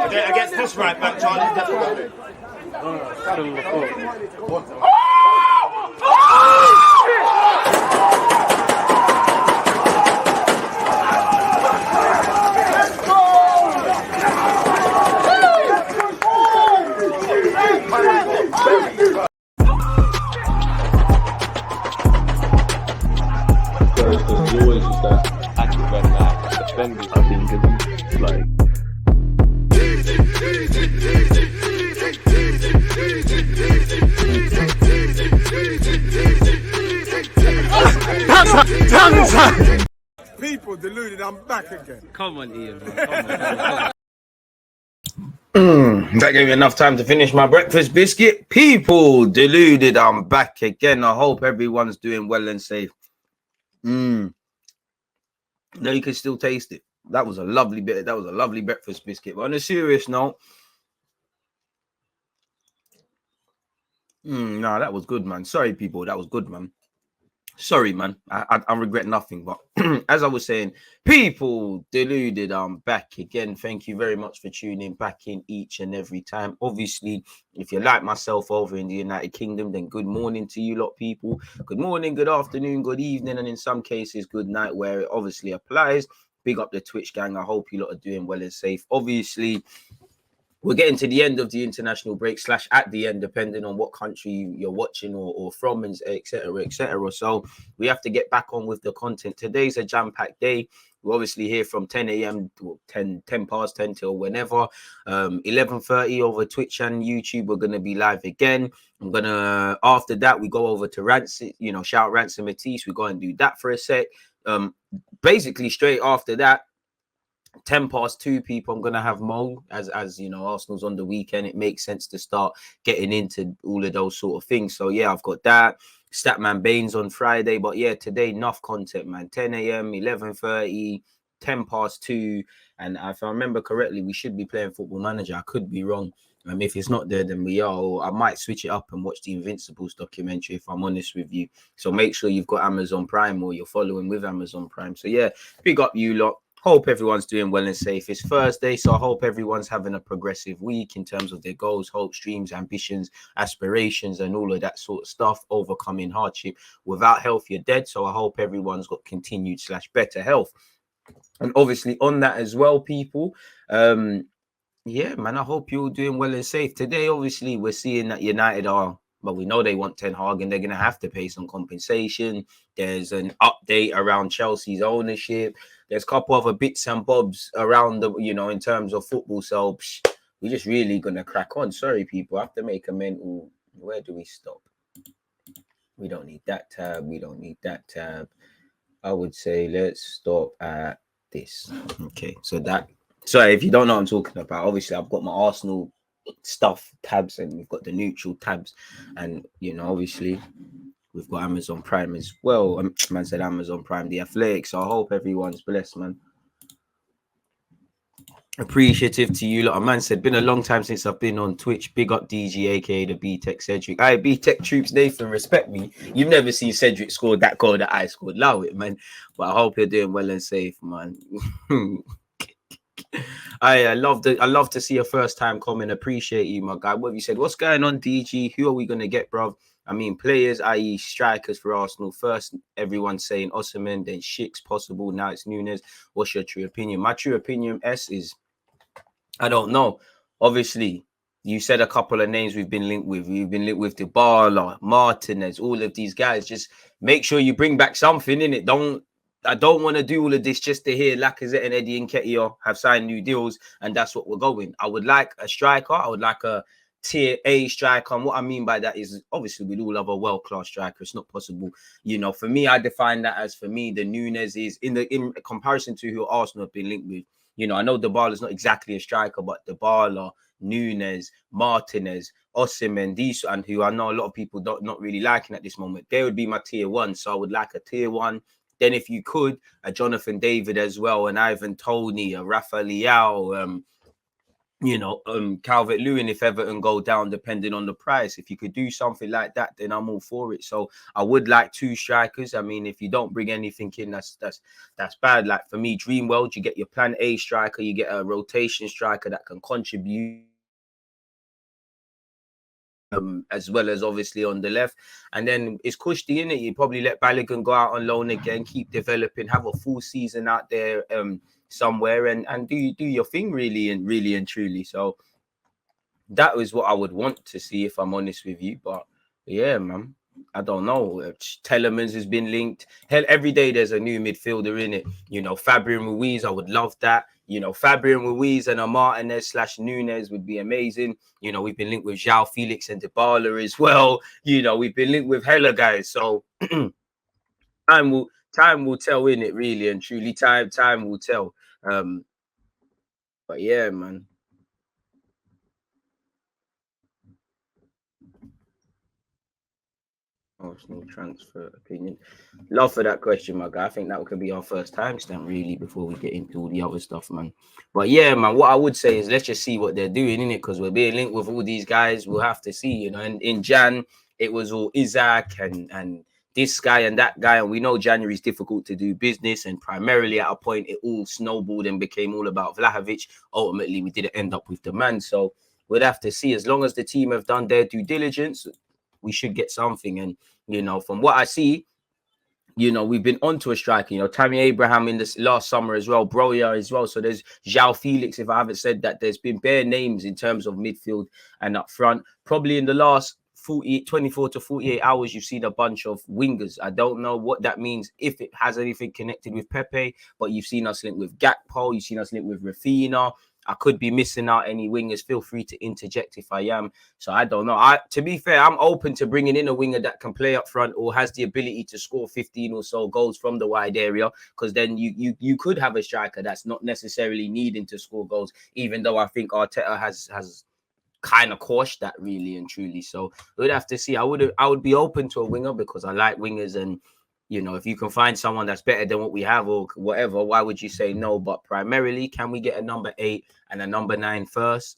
Against this right back, Charlie. Because you always use that active red line defending. I think it's like. People deluded, I'm back again. Come on, Ian. Man. Come on. That gave me enough time to finish my breakfast biscuit. People deluded, I'm back again. I hope everyone's doing well and safe. No, you can still taste it. That was a lovely bit. That was a lovely breakfast biscuit. But on a serious note, no, that was good, man. Sorry, people. That was good, man. Sorry, man. I regret nothing. But as I was saying, people deluded, I'm back again. Thank you very much for tuning back in each and every time. Obviously, if you're like myself over in the United Kingdom, then good morning to you lot, people. Good morning, good afternoon, good evening, and in some cases, good night, where it obviously applies. Big up the Twitch gang. I hope you lot are doing well and safe. Obviously, we're getting to the end of the international break / at the end, depending on what country you're watching or from, and etc., etc. So we have to get back on with the content. Today's a jam-packed day. We're obviously here from 10 a.m. 10 past 10 till whenever. 11:30 over Twitch and YouTube. We're going to be live again. I'm going to, after that, we go over to Ransom, shout Ransom Matisse. We go and do that for a sec. Basically, straight after that, 10 past 2, people, I'm gonna have Mo as you know, Arsenal's on the weekend. It makes sense to start getting into all of those sort of things. So yeah, I've got that. Statman Baines on Friday, but yeah, today enough content, man. 10 a.m, 11:30, 10 past 2, and if I remember correctly, we should be playing Football Manager. I could be wrong. If it's not there, then we are. Or I might switch it up and watch the Invincibles documentary, if I'm honest with you. So make sure you've got Amazon Prime or you're following with Amazon Prime. So yeah, big up you lot. Hope everyone's doing well and safe. It's Thursday, so I hope everyone's having a progressive week in terms of their goals, hopes, dreams, ambitions, aspirations, and all of that sort of stuff. Overcoming hardship. Without health, you're dead. So I hope everyone's got continued / better health. And obviously on that as well, people, yeah, man, I hope you're doing well and safe. Today, obviously, we're seeing that United are, but we know they want Ten Hag and they're going to have to pay some compensation. There's an update around Chelsea's ownership. There's a couple other bits and bobs around the, in terms of football. So we're just really going to crack on. Sorry, people. I have to make a mental. Where do we stop? We don't need that tab. We don't need that tab. I would say let's stop at this. Okay. So that. Sorry, if you don't know what I'm talking about, obviously I've got my Arsenal stuff tabs and we've got the neutral tabs. And, obviously we've got Amazon Prime as well. Man said Amazon Prime, the Athletic. So I hope everyone's blessed, man. Appreciative to you lot. A man said, been a long time since I've been on Twitch. Big up DG, aka the B-Tech Cedric. Aye, B-Tech Troops, Nathan, respect me. You've never seen Cedric score that goal that I scored. Allow it, man. But I hope you're doing well and safe, man. I love to see a first time comment. Appreciate you, my guy. What have you said? What's going on, DG? Who are we gonna get, bruv? Players, i.e. strikers for Arsenal. First, everyone's saying Osimhen, then Shik's possible. Now it's Nunes. What's your true opinion? My true opinion, is I don't know. Obviously, you said a couple of names we've been linked with. We've been linked with Dybala, Martinez, all of these guys. Just make sure you bring back something in it. I don't want to do all of this just to hear Lacazette and Eddie Nketiah have signed new deals and that's what we're going. I would like a striker. I would like a tier A striker. And what I mean by that is obviously we'd all have a world-class striker. It's not possible. For me, I define that as, for me, the Nunes is in comparison to who Arsenal have been linked with. I know Dybala is not exactly a striker, but Dybala, Nunes, Martinez, Osimhen, these, and who I know a lot of people not really liking at this moment, they would be my tier 1. So I would like a tier 1. Then if you could, a Jonathan David as well, an Ivan Toney, a Rafa Leao, Calvert-Lewin if Everton go down, depending on the price. If you could do something like that, then I'm all for it. So I would like 2 strikers. I mean, if you don't bring anything in, that's bad. Like for me, dream world, you get your plan A striker, you get a rotation striker that can contribute. As well as obviously on the left, and then it's Kushti in it. You probably let Balogun go out on loan again, keep developing, have a full season out there somewhere, and do your thing really and truly. So that was what I would want to see, if I'm honest with you. But yeah, man, I don't know. Telemans has been linked. Hell, every day there's a new midfielder in it. Fabian Ruiz, I would love that. Fabian Ruiz and a Martinez / Nunes would be amazing. We've been linked with João Felix and Dybala as well. We've been linked with hella guys. So time will tell, in it, really and truly. Time will tell. But yeah, man. Arsenal transfer opinion. Love for that question, my guy. I think that could be our first timestamp, really, before we get into all the other stuff, man. But yeah, man, what I would say is let's just see what they're doing, innit? Because we're being linked with all these guys. We'll have to see, And in Jan, it was all Isaac and this guy and that guy. And we know January is difficult to do business. And primarily at a point, it all snowballed and became all about Vlahovic. Ultimately, we didn't end up with the man. So we'd have to see. As long as the team have done their due diligence, we should get something. And from what I see, we've been onto a striker. Tammy Abraham in this last summer as well, Broya as well. So there's João Felix. If I haven't said that, there's been bare names in terms of midfield and up front. Probably in the last 24 to 48 hours, you've seen a bunch of wingers. I don't know what that means, if it has anything connected with Pepe, but you've seen us linked with Gakpo. You've seen us linked with Rafinha. I could be missing out any wingers. Feel free to interject if I am. So I don't know. To be fair, I'm open to bringing in a winger that can play up front or has the ability to score 15 or so goals from the wide area, because then you could have a striker that's not necessarily needing to score goals, even though I think Arteta has kind of quashed that, really and truly. So we'd have to see. I would be open to a winger because I like wingers, and if you can find someone that's better than what we have or whatever, why would you say no? But primarily, can we get a number 8 and a number 9 first?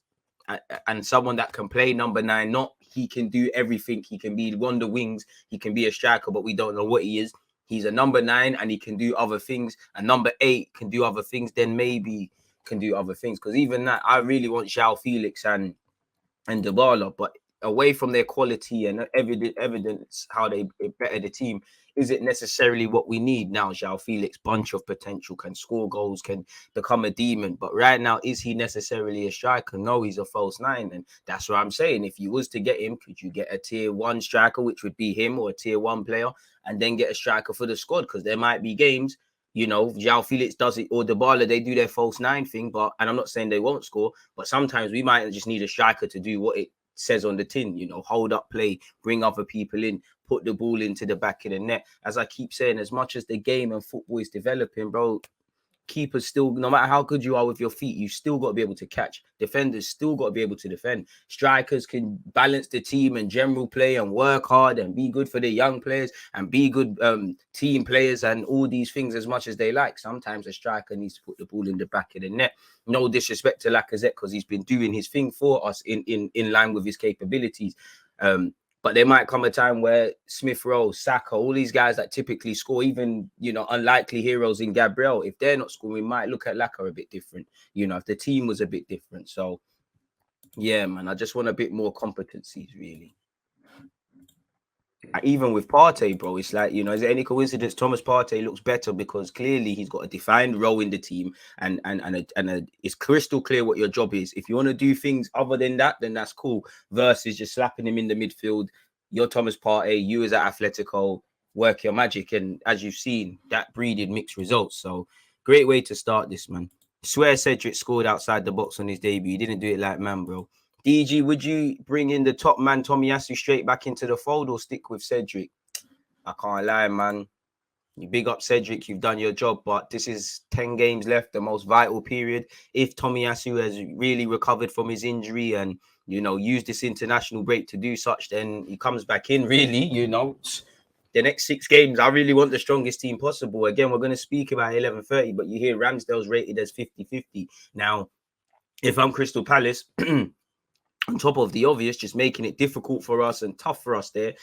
And someone that can play number 9, not he can do everything. He can be Wonder Wings. He can be a striker, but we don't know what he is. He's a number 9 and he can do other things. A number 8 can do other things, then maybe can do other things. Because even that, I really want João Felix and Dybala, but away from their quality and evidence how they better the team, is it necessarily what we need now? João Felix, bunch of potential, can score goals, can become a demon, but right now, is he necessarily a striker? No, he's a false 9, and that's what I'm saying. If you was to get him, could you get a tier 1 striker, which would be him, or a tier 1 player, and then get a striker for the squad? Because there might be games, João Felix does it, or Dybala, they do their false 9 thing, and I'm not saying they won't score, but sometimes we might just need a striker to do what it says on the tin, hold up play, bring other people in, put the ball into the back of the net. As I keep saying, as much as the game and football is developing, bro, keepers still, no matter how good you are with your feet, you still got to be able to catch. Defenders still got to be able to defend. Strikers can balance the team and general play and work hard and be good for the young players and be good team players and all these things as much as they like. Sometimes a striker needs to put the ball in the back of the net. No disrespect to Lacazette, because he's been doing his thing for us in line with his capabilities. But there might come a time where Smith Rowe, Saka, all these guys that typically score, even, unlikely heroes in Gabriel, if they're not scoring, we might look at Laka a bit different, if the team was a bit different. So, yeah, man, I just want a bit more competencies, really. Even with Partey, bro, it's like, is there any coincidence Thomas Partey looks better? Because clearly he's got a defined role in the team, and it's crystal clear what your job is. If you want to do things other than that, then that's cool. Versus just slapping him in the midfield. You're Thomas Partey, you as at Atletico, work your magic, and as you've seen, that breeded mixed results. So great way to start this, man. Swear Cedric scored outside the box on his debut. He didn't do it like man, bro. DG, would you bring in the top man, Tomiyasu, straight back into the fold, or stick with Cedric? I can't lie, man. You big up Cedric, you've done your job, but this is 10 games left, the most vital period. If Tomiyasu has really recovered from his injury and, used this international break to do such, then he comes back in, really, the next 6 games, I really want the strongest team possible. Again, we're going to speak about 11:30, but you hear Ramsdale's rated as 50-50. Now, if I'm Crystal Palace, on top of the obvious, just making it difficult for us and tough for us there,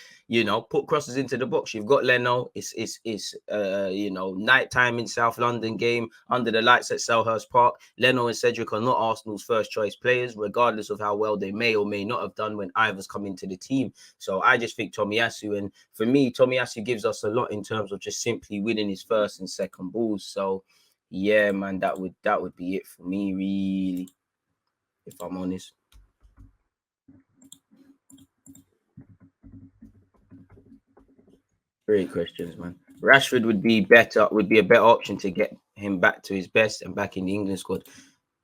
put crosses into the box. You've got Leno. It's nighttime in South London game under the lights at Selhurst Park. Leno and Cedric are not Arsenal's first choice players, regardless of how well they may or may not have done when Ivor's come into the team. So I just think Tomiyasu, and for me, Tomiyasu gives us a lot in terms of just simply winning his first and second balls. So yeah, man, that would be it for me, really, if I'm honest. Great questions, man. Rashford would be a better option to get him back to his best and back in the England squad.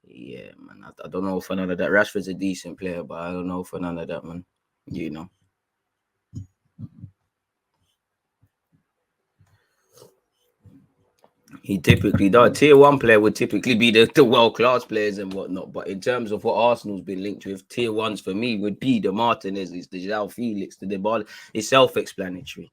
Yeah, man. I don't know for none of that. Rashford's a decent player, but I don't know for none of that, man. He typically does. Tier 1 player would typically be the world-class players and whatnot. But in terms of what Arsenal's been linked with, tier 1s for me would be the Martinez's, the João Felix, the Dybala. It's self-explanatory.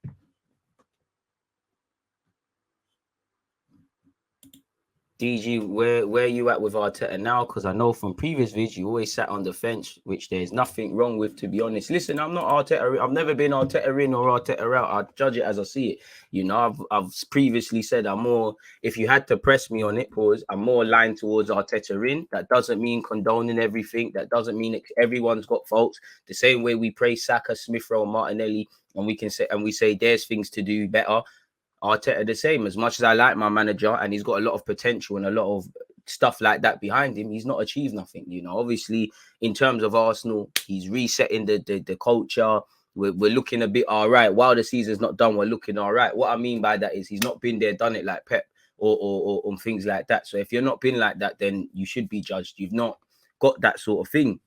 DG, where you at with Arteta now? Because I know from previous vids you always sat on the fence, which there's nothing wrong with, to be honest. Listen, I'm not Arteta. I've never been Arteta in or Arteta out. I judge it as I see it. I've previously said I'm more. If you had to press me on it, I'm more aligned towards Arteta in. That doesn't mean condoning everything. That doesn't mean everyone's got faults. The same way we praise Saka, Smith Rowe, Martinelli, and we say there's things to do better. Arteta the same. As much as I like my manager and he's got a lot of potential and a lot of stuff like that behind him, he's not achieved nothing. Obviously in terms of Arsenal, he's resetting the culture. We're looking a bit all right. While the season's not done, we're looking all right. What I mean by that is he's not been there, done it like Pep or things like that. So if you're not been like that, then you should be judged. You've not got that sort of thing.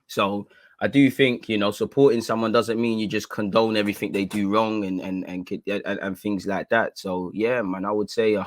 So I do think, supporting someone doesn't mean you just condone everything they do wrong and things like that. So, yeah, man, I would say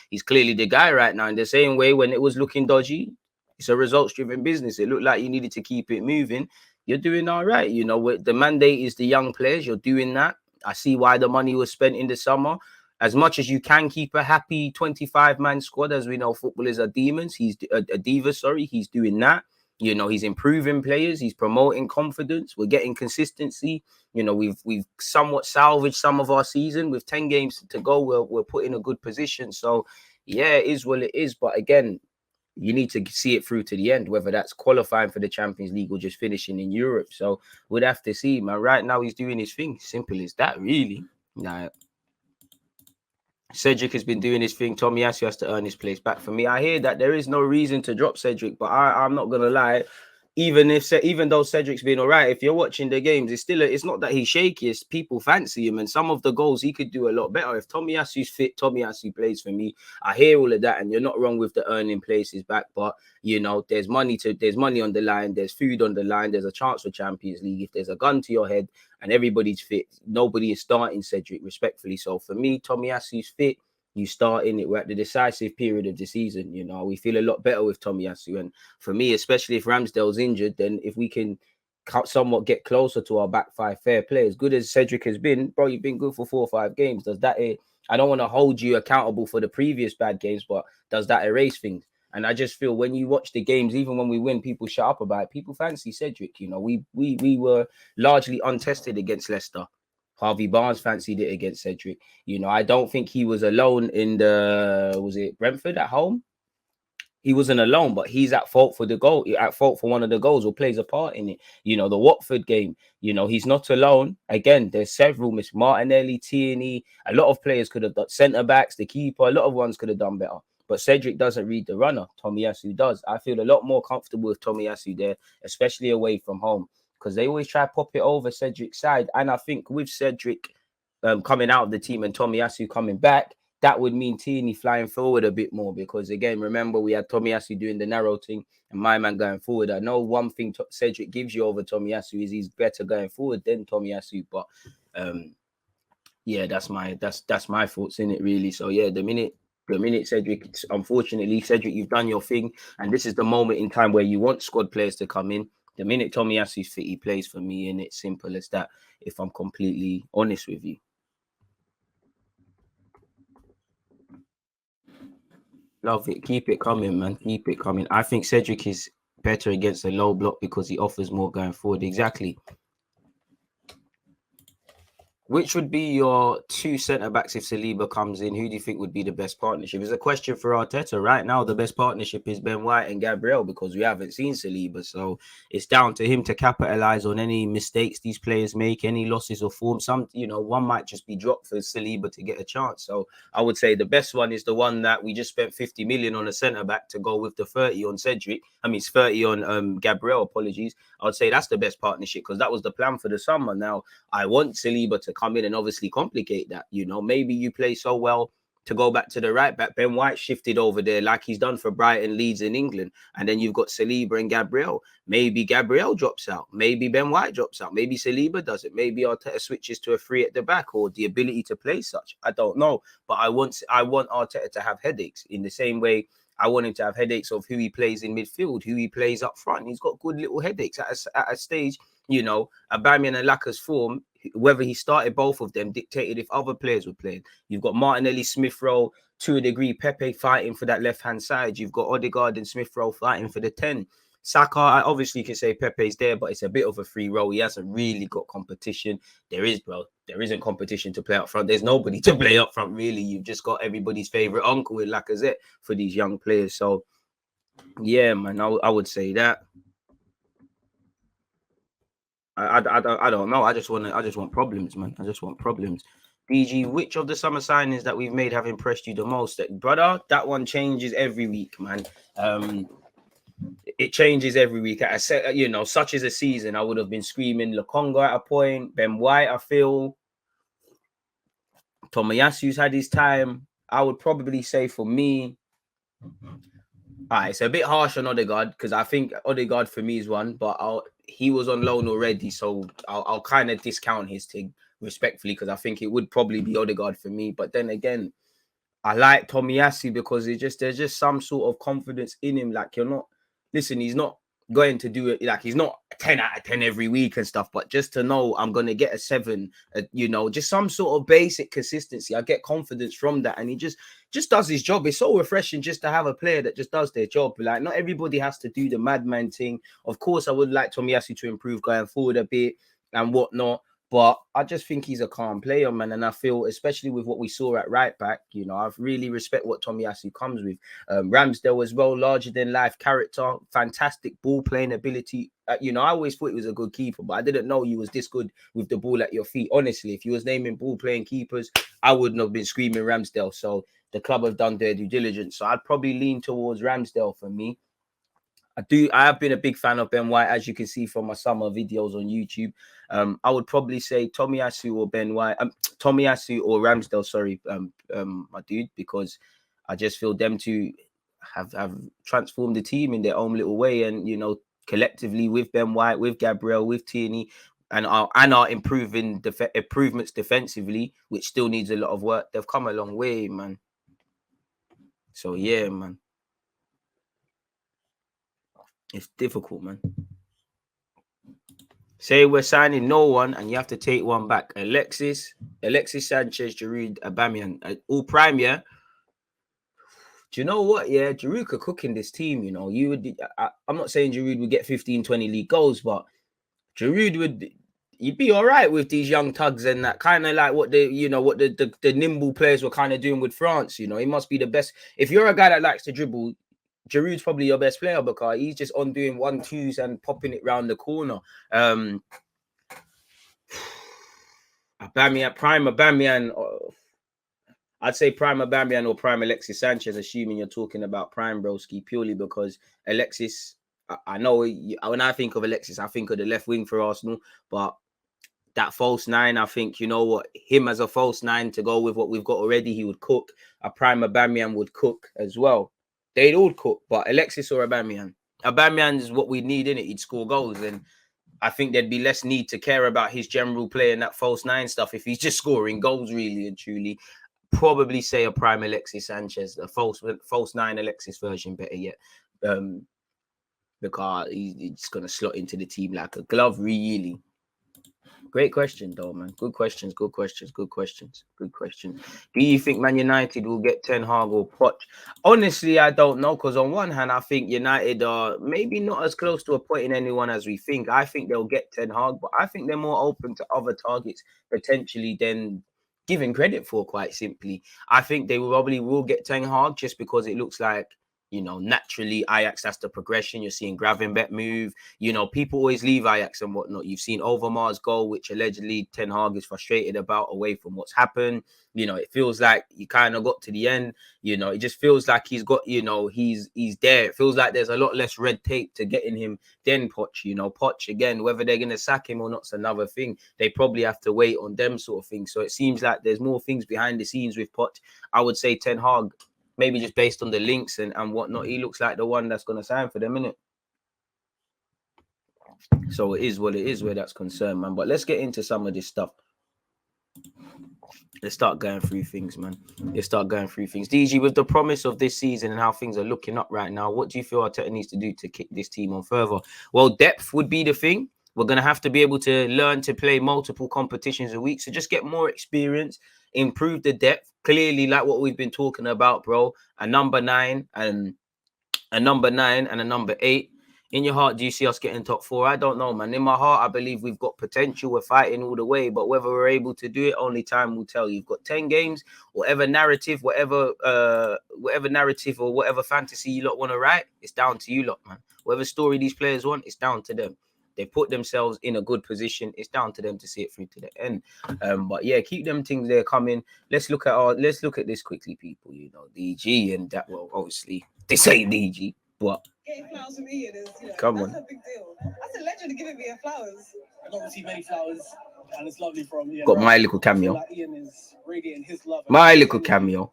he's clearly the guy right now. In the same way, when it was looking dodgy, it's a results-driven business. It looked like you needed to keep it moving. You're doing all right. The mandate is the young players. You're doing that. I see why the money was spent in the summer. As much as you can keep a happy 25-man squad, as we know, footballers are demons. He's a diva, sorry. He's doing that. He's improving players. He's promoting confidence. We're getting consistency. We've somewhat salvaged some of our season with 10 games to go. We're put in a good position. So, yeah, it is what it is. But again, you need to see it through to the end, whether that's qualifying for the Champions League or just finishing in Europe. So we'd have to see, man. Right now, he's doing his thing. Simple as that, really. Cedric has been doing his thing. Tomiyasu has to earn his place back. For me, I hear that there is no reason to drop Cedric, but I'm not gonna lie. Even though Cedric's been all right, if you're watching the games, it's not that he's shaky. It's people fancy him, and some of the goals he could do a lot better. If Tomiyasu's fit, Tomiyasu plays for me. I hear all of that, and you're not wrong with the earning places back. But there's money on the line. There's food on the line. There's a chance for Champions League. If there's a gun to your head and everybody's fit, nobody is starting Cedric, respectfully. So for me, Tomiyasu's fit. You start in it. We're at the decisive period of the season. We feel a lot better with Tomiyasu. And for me, especially if Ramsdale's injured, then if we can somewhat get closer to our back five, fair play. As good as Cedric has been, bro, you've been good for 4 or 5 games. Does that? I don't want to hold you accountable for the previous bad games, but does that erase things? And I just feel when you watch the games, even when we win, people shut up about it. People fancy Cedric. We were largely untested against Leicester. Harvey Barnes fancied it against Cedric. I don't think he was alone in was it Brentford at home? He wasn't alone, but he's at fault for the goal, at fault for one of the goals or plays a part in it. The Watford game, he's not alone. Again, there's several, Miss Martinelli, Tierney, a lot of players could have done, centre-backs, the keeper, a lot of ones could have done better. But Cedric doesn't read the runner. Tomiyasu does. I feel a lot more comfortable with Tomiyasu there, especially away from home, because they always try to pop it over Cedric's side. And I think with Cedric coming out of the team and Tomiyasu coming back, that would mean Tierney flying forward a bit more, because again, remember we had Tomiyasu doing the narrow thing and my man going forward. I know one thing Cedric gives you over Tomiyasu is he's better going forward than Tomiyasu, but yeah, that's my thoughts in it, really. So yeah, the minute Cedric, unfortunately, Cedric, you've done your thing, and this is the moment in time where you want squad players to come in. The minute Tomiyasu's fit, he plays for me, and it's simple as that, if I'm completely honest with you. Love it. Keep it coming, man. Keep it coming. I think Cedric is better against a low block because he offers more going forward. Exactly. Which would be your two centre-backs if Saliba comes in? Who do you think would be the best partnership? It's a question for Arteta. Right now, the best partnership is Ben White and Gabriel because we haven't seen Saliba. So it's down to him to capitalise on any mistakes these players make, any losses of form. Some, one might just be dropped for Saliba to get a chance. So I would say the best one is the one that we just spent 50 million on a centre-back to go with the 30 on Cedric. It's 30 on Gabriel, apologies. I would say that's the best partnership because that was the plan for the summer. Now, I want Saliba to come in and obviously complicate that. Maybe you play so well to go back to the right back. Ben White shifted over there like he's done for Brighton, Leeds in England. And then you've got Saliba and Gabriel. Maybe Gabriel drops out. Maybe Ben White drops out. Maybe Saliba does it. Maybe Arteta switches to a 3 at the back or the ability to play such. I don't know. But I want Arteta to have headaches in the same way I want him to have headaches of who he plays in midfield, who he plays up front. He's got good little headaches at a stage. Aubameyang and Laka's form, whether he started both of them, dictated if other players were playing. You've got Martinelli, Smith Rowe, to a degree, Pepe fighting for that left-hand side. You've got Odegaard and Smith Rowe fighting for the 10. Saka, I obviously can say Pepe's there, but it's a bit of a free role. He hasn't really got competition. There isn't competition to play up front. There's nobody to play up front, really. You've just got everybody's favourite uncle with Lacazette for these young players. So, yeah, man, I would say that. I don't know. I just want problems, man. I just want problems. BG, which of the summer signings that we've made have impressed you the most? Brother, that one changes every week, man. It changes every week. I said, such as a season, I would have been screaming Lokonga at a point. Ben White, I feel. Tomiyasu's had his time. I would probably say for me, it's a bit harsh on Odegaard because I think Odegaard for me is one, but he was on loan already, so I'll kind of discount his thing respectfully because I think it would probably be Odegaard for me. But then again, I like Tomiyasu because there's just some sort of confidence in him. Like he's not going to do it. Like he's not 10 out of 10 every week and stuff, but just to know I'm going to get a 7, just some sort of basic consistency. I get confidence from that. And he just does his job. It's so refreshing just to have a player that just does their job. Like not everybody has to do the madman thing. Of course, I would like Tomiyasu to improve going forward a bit and whatnot. But I just think he's a calm player, man. And I feel, especially with what we saw at right back, I really respect what Tomiyasu comes with. Ramsdale as well, larger than life character, fantastic ball playing ability. I always thought he was a good keeper, but I didn't know he was this good with the ball at your feet. Honestly, if you was naming ball playing keepers, I wouldn't have been screaming Ramsdale. So the club have done their due diligence. So I'd probably lean towards Ramsdale for me. I have been a big fan of Ben White, as you can see from my summer videos on YouTube. I would probably say Tomiyasu or Ben White, Tomiyasu or Ramsdale, sorry, my dude, because I just feel them two have transformed the team in their own little way, and collectively with Ben White, with Gabriel, with Tierney, and are improvements defensively, which still needs a lot of work. They've come a long way, man. So yeah, man. It's difficult, man. Say we're signing no one and you have to take one back. Alexis Sanchez, Giroud, Aubameyang, all prime, yeah? Do you know what? Yeah, Giroud could cook in this team, I'm not saying Giroud would get 15, 20 league goals, but Giroud you'd be all right with these young tugs and that kind of like what the nimble players were kind of doing with France, He must be the best. If you're a guy that likes to dribble, Giroud's probably your best player because he's just on doing 1-2s and popping it round the corner. Prime Aubameyang. I'd say prime Aubameyang or prime Alexis Sanchez, assuming you're talking about prime broski, purely because Alexis. I know when I think of Alexis, I think of the left wing for Arsenal, but that false 9, I think, him as a false 9 to go with what we've got already, he would cook. A prime Aubameyang would cook as well. They'd all cook, but Alexis or Aubameyang. Aubameyang is what we need, innit? He'd score goals, and I think there'd be less need to care about his general play and that false 9 stuff if he's just scoring goals, really and truly. Probably say a prime Alexis Sanchez, a false 9 Alexis version, better yet, because he's going to slot into the team like a glove, really. Great question, though, man. Good questions. Do you think Man United will get Ten Hag or Poch? Honestly, I don't know, because on one hand, I think United are maybe not as close to appointing anyone as we think. I think they'll get Ten Hag, but I think they're more open to other targets potentially than giving credit for, quite simply. I think they probably will get Ten Hag just because it looks like, naturally Ajax, that's the progression. You're seeing Gravenberch move. People always leave Ajax and whatnot. You've seen Overmars goal, which allegedly Ten Hag is frustrated about away from what's happened. It feels like you kind of got to the end. It just feels like he's got, he's there. It feels like there's a lot less red tape to getting him than Poch. Poch, again, whether they're going to sack him or not's another thing. They probably have to wait on them sort of things. So it seems like there's more things behind the scenes with Poch. I would say Ten Hag, maybe just based on the links and whatnot, he looks like the one that's going to sign for them, innit? So it is what it is where that's concerned, man. But let's get into some of this stuff. Let's start going through things, man. DG, with the promise of this season and how things are looking up right now, what do you feel Arteta needs to do to kick this team on further? Well, depth would be the thing. We're going to have to be able to learn to play multiple competitions a week. So just get more experience, improve the depth. Clearly, like what we've been talking about, bro, a number 9 and a number 8. In your heart, do you see us getting top 4? I don't know, man. In my heart, I believe we've got potential. We're fighting all the way, but whether we're able to do it, only time will tell. You've got 10 games, whatever narrative or whatever fantasy you lot want to write, it's down to you lot, man. Whatever story these players want, it's down to them. They put themselves in a good position. It's down to them to see it through to the end. But yeah, keep them things there coming. Let's look at this quickly, people. DG and that. Well, obviously this ain't DG, but getting flowers from Ian is, come that's on. a big deal. That's a legend giving me flowers. I don't receive many flowers, and it's lovely from Ian. Got my little cameo. Like Ian is radiating his love. My little cameo.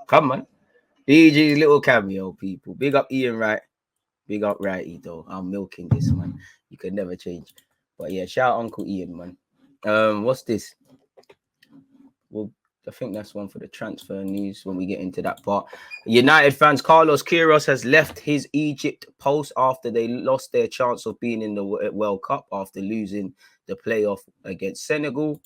Come on. DG's little cameo, people. Big up Ian, right? Big up Righty, though. I'm milking this, man. You could never change. But yeah, shout out Uncle Ian, man. What's this? Well, I think that's one for the transfer news when we get into that part. United fans, Carlos Queiroz has left his Egypt post after they lost their chance of being in the World Cup after losing the playoff against Senegal.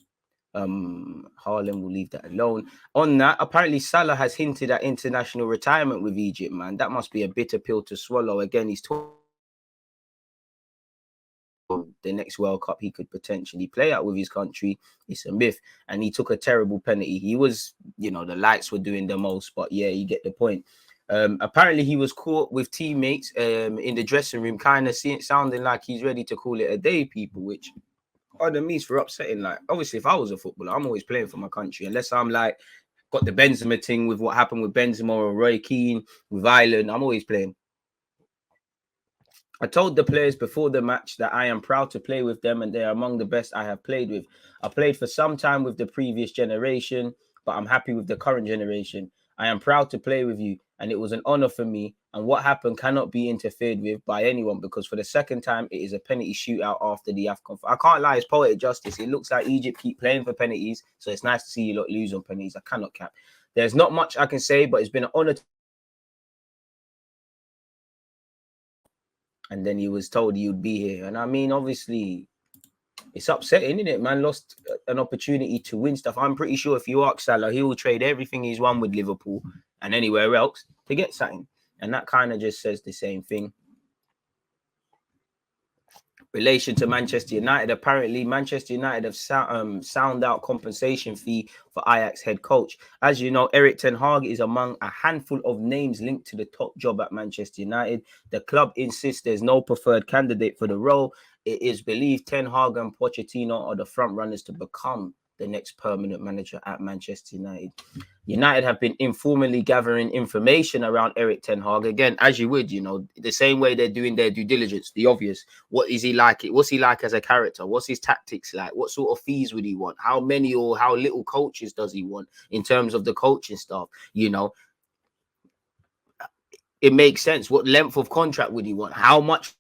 Haaland will leave that alone. On that, apparently Salah has hinted at international retirement with Egypt, man. That must be a bitter pill to swallow. Again, he's talking the next World Cup he could potentially play out with his country. It's a myth. And he took a terrible penalty. He was, the lights were doing the most, but yeah, you get the point. Apparently he was caught with teammates in the dressing room, kind of sounding like he's ready to call it a day, people, which pardon me for upsetting. Like, obviously, if I was a footballer, I'm always playing for my country, unless I'm like got the Benzema thing with what happened with Benzema or Roy Keane with Ireland. I'm always playing. I told the players before the match that I am proud to play with them and they are among the best I have played with. I played for some time with the previous generation, but I'm happy with the current generation. I am proud to play with you, and it was an honor for me. And what happened cannot be interfered with by anyone, because for the second time, it is a penalty shootout after the AFCON. I can't lie, it's poetic justice. It looks like Egypt keep playing for penalties, so it's nice to see you lot lose on penalties. I cannot cap. There's not much I can say, but it's been an honor. And then he was told he would be here. And I mean, obviously, it's upsetting, isn't it? Man lost an opportunity to win stuff. I'm pretty sure if you ask Salah, he will trade everything he's won with Liverpool and anywhere else to get something. And that kind of just says the same thing. Relation to Manchester United, apparently Manchester United have sound out compensation fee for Ajax head coach. As you know, Erik Ten Hag is among a handful of names linked to the top job at Manchester United. The club insists there's no preferred candidate for the role. It is believed Ten Hag and Pochettino are the front runners to become the next permanent manager at Manchester United. United have been informally gathering information around Erik Ten Hag. Again, as you would, the same way they're doing their due diligence, the obvious. What is he like? What's he like as a character? What's his tactics like? What sort of fees would he want? How many or how little coaches does he want in terms of the coaching staff? It makes sense. What length of contract would he want? How much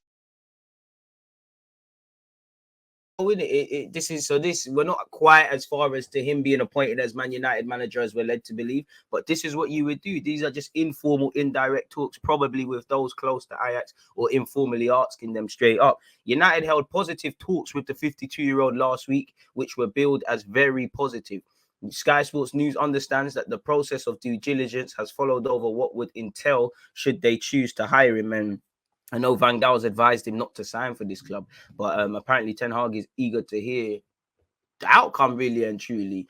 We're not quite as far as to him being appointed as Man United manager as we're led to believe, but this is what you would do. These are just informal, indirect talks, probably with those close to Ajax, or informally asking them straight up. United held positive talks with the 52-year-old last week, which were billed as very positive. Sky Sports News understands that the process of due diligence has followed over what would entail should they choose to hire him. And I know Van Gaal's advised him not to sign for this club, but apparently Ten Hag is eager to hear the outcome, really and truly.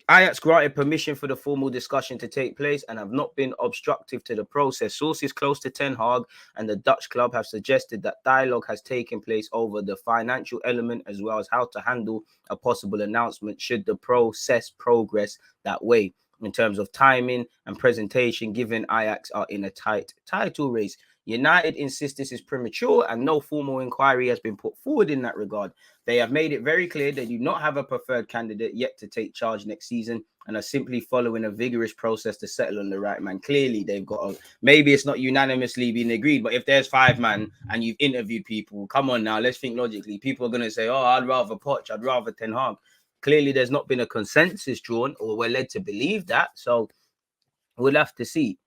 Ajax granted permission for the formal discussion to take place and have not been obstructive to the process. Sources close to Ten Hag and the Dutch club have suggested that dialogue has taken place over the financial element as well as how to handle a possible announcement should the process progress that way. In terms of timing and presentation, given Ajax are in a tight title race, United insist this is premature and no formal inquiry has been put forward in that regard. They have made it very clear they do not have a preferred candidate yet to take charge next season and are simply following a vigorous process to settle on the right man. Clearly, they've got maybe it's not unanimously being agreed, but if there's 5 man and you've interviewed people, come on now, let's think logically. People are going to say, oh, I'd rather Poch, I'd rather Ten Hag. Clearly, there's not been a consensus drawn, or we're led to believe that. So we'll have to see.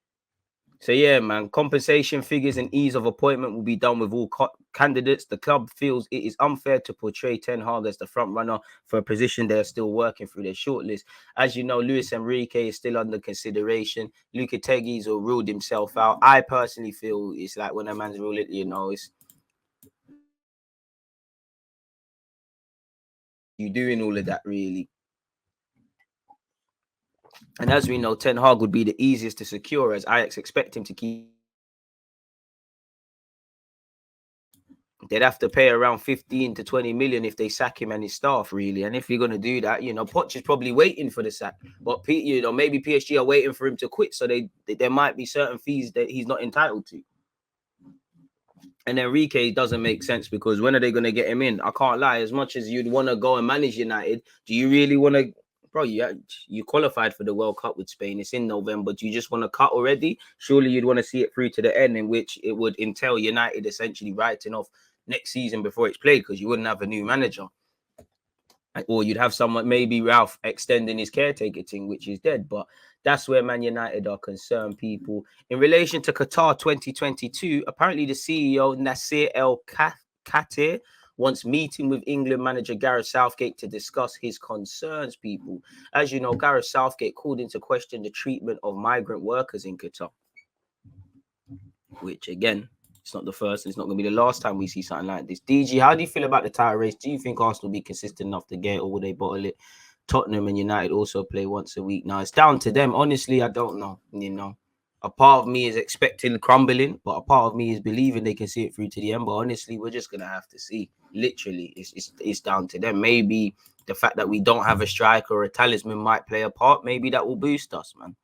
So, yeah, man, compensation figures and ease of appointment will be done with all candidates. The club feels it is unfair to portray Ten Hag as the front runner for a position they're still working through their shortlist. As you know, Luis Enrique is still under consideration. Luka Tegi's ruled himself out. I personally feel it's like when a man's ruled it, it's you doing all of that, really. And as we know, Ten Hag would be the easiest to secure, as Ajax expect him to keep. They'd have to pay around 15 to 20 million if they sack him and his staff, really. And if you're going to do that, Poch is probably waiting for the sack. But, maybe PSG are waiting for him to quit. So there might be certain fees that he's not entitled to. And Enrique doesn't make sense because when are they going to get him in? I can't lie. As much as you'd want to go and manage United, do you really want to... Bro, you qualified for the World Cup with Spain. It's in November. Do you just want to cut already? Surely you'd want to see it through to the end, in which it would entail United essentially writing off next season before it's played because you wouldn't have a new manager. Or you'd have someone, maybe Ralph, extending his caretaker thing, which is dead. But that's where Man United are concerned, people. In relation to Qatar 2022, apparently the CEO, Nasser El-Khatir, wants meeting with England manager Gareth Southgate to discuss his concerns, people. As you know, Gareth Southgate called into question the treatment of migrant workers in Qatar, which, again, it's not the first and it's not going to be the last time we see something like this. DG, how do you feel about the title race? Do you think Arsenal will be consistent enough to get it, or will they bottle it? Tottenham and United also play once a week. Now, it's down to them. Honestly, I don't know, A part of me is expecting crumbling, but a part of me is believing they can see it through to the end. But honestly, we're just going to have to see. Literally, it's down to them. Maybe the fact that we don't have a striker or a talisman might play a part. Maybe that will boost us, man.